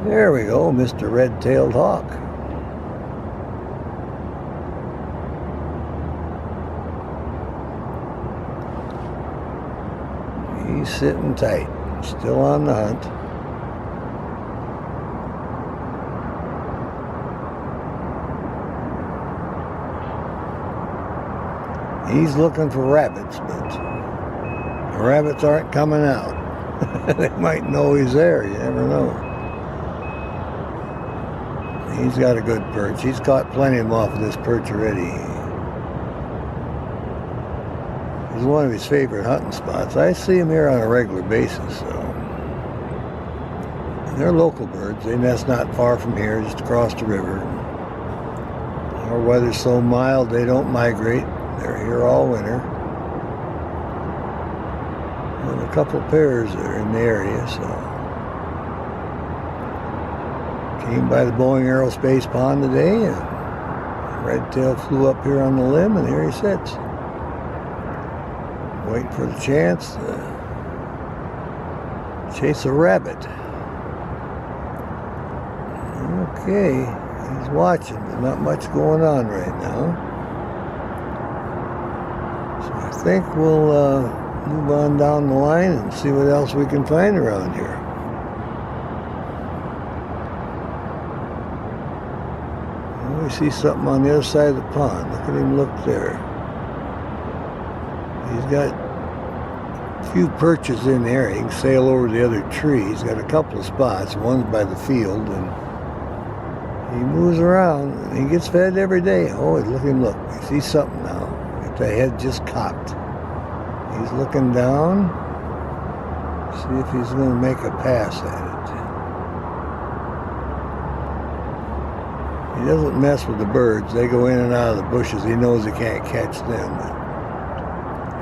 There we go, Mr. Red-tailed hawk. He's sitting tight, still on the hunt. He's looking for rabbits, but the rabbits aren't coming out. They might know he's there, you never know. He's got a good perch. He's caught plenty of them off of this perch already. It's one of his favorite hunting spots. I see him here on a regular basis. So. They're local birds. They nest not far from here, just across the river. Our weather's so mild, they don't migrate. They're here all winter. And a couple pairs that are in the area, so. Came by the Boeing Aerospace pond today, and red-tail flew up here on the limb, and here he sits. Waiting for the chance to chase a rabbit. Okay, he's watching, but not much going on right now. So I think we'll move on down the line and see what else we can find around here. We see something on the other side of the pond. Look at him look there. He's got a few perches in there. He can sail over the other tree. He's got a couple of spots. One's by the field, and he moves around. And he gets fed every day. Oh, look at him look. He sees something now. Got the head just cocked. He's looking down. See if he's going to make a pass at it. He doesn't mess with the birds. They go in and out of the bushes. He knows he can't catch them.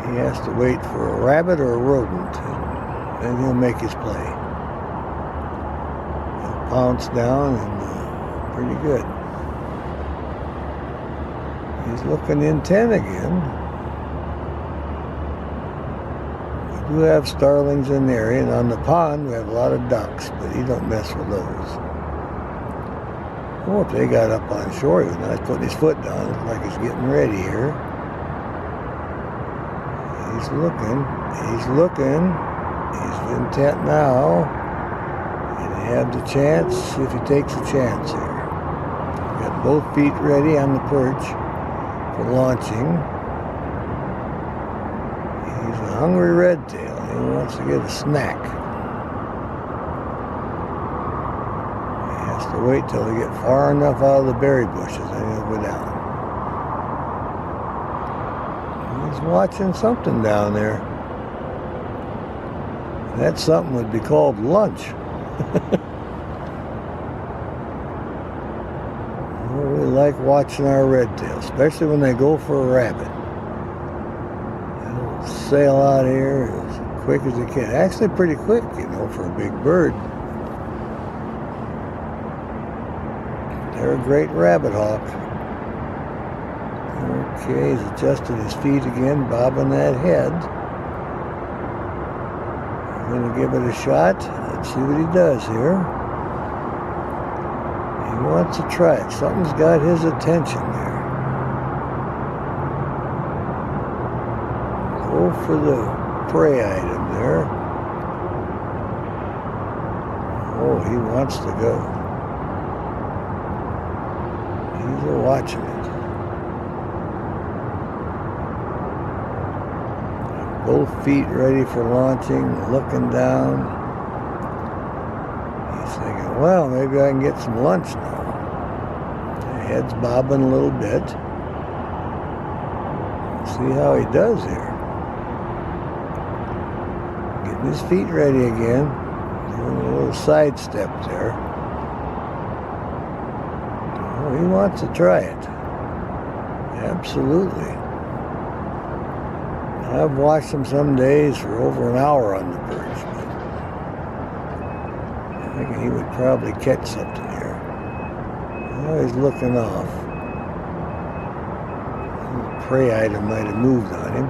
He has to wait for a rabbit or a rodent, and then he'll make his play. He'll pounce down, and pretty good. He's looking intent again. We do have starlings in the area, and on the pond we have a lot of ducks, but he don't mess with those. Oh, if they got up on shore, he was nice putting his foot down. Looks like he's getting ready here. He's looking. He's looking. He's intent now. And he have the chance, see if he takes a chance here. Got both feet ready on the perch for launching. He's a hungry red-tail. He wants to get a snack. To wait till they get far enough out of the berry bushes, then he'll go down. He's watching something down there. That something would be called lunch. We like watching our red-tail, especially when they go for a rabbit. They'll sail out here as quick as they can. Actually pretty quick, you know, for a big bird. They're a great rabbit hawk. Okay, he's adjusted his feet again, bobbing that head. I'm going to give it a shot. Let's see what he does here. He wants to try it. Something's got his attention there. Go for the prey item there. Oh, he wants to go. He's watching it. Both feet ready for launching, looking down. He's thinking, well, maybe I can get some lunch now. The head's bobbing a little bit. See how he does here. Getting his feet ready again. Doing a little sidestep there. He wants to try it. Absolutely. I've watched him some days for over an hour on the perch, but I think he would probably catch something here. Now he's looking off. The prey item might have moved on him.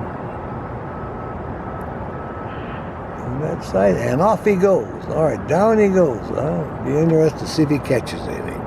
on that side, and off he goes. All right, down he goes. I'll be interested to see if he catches anything.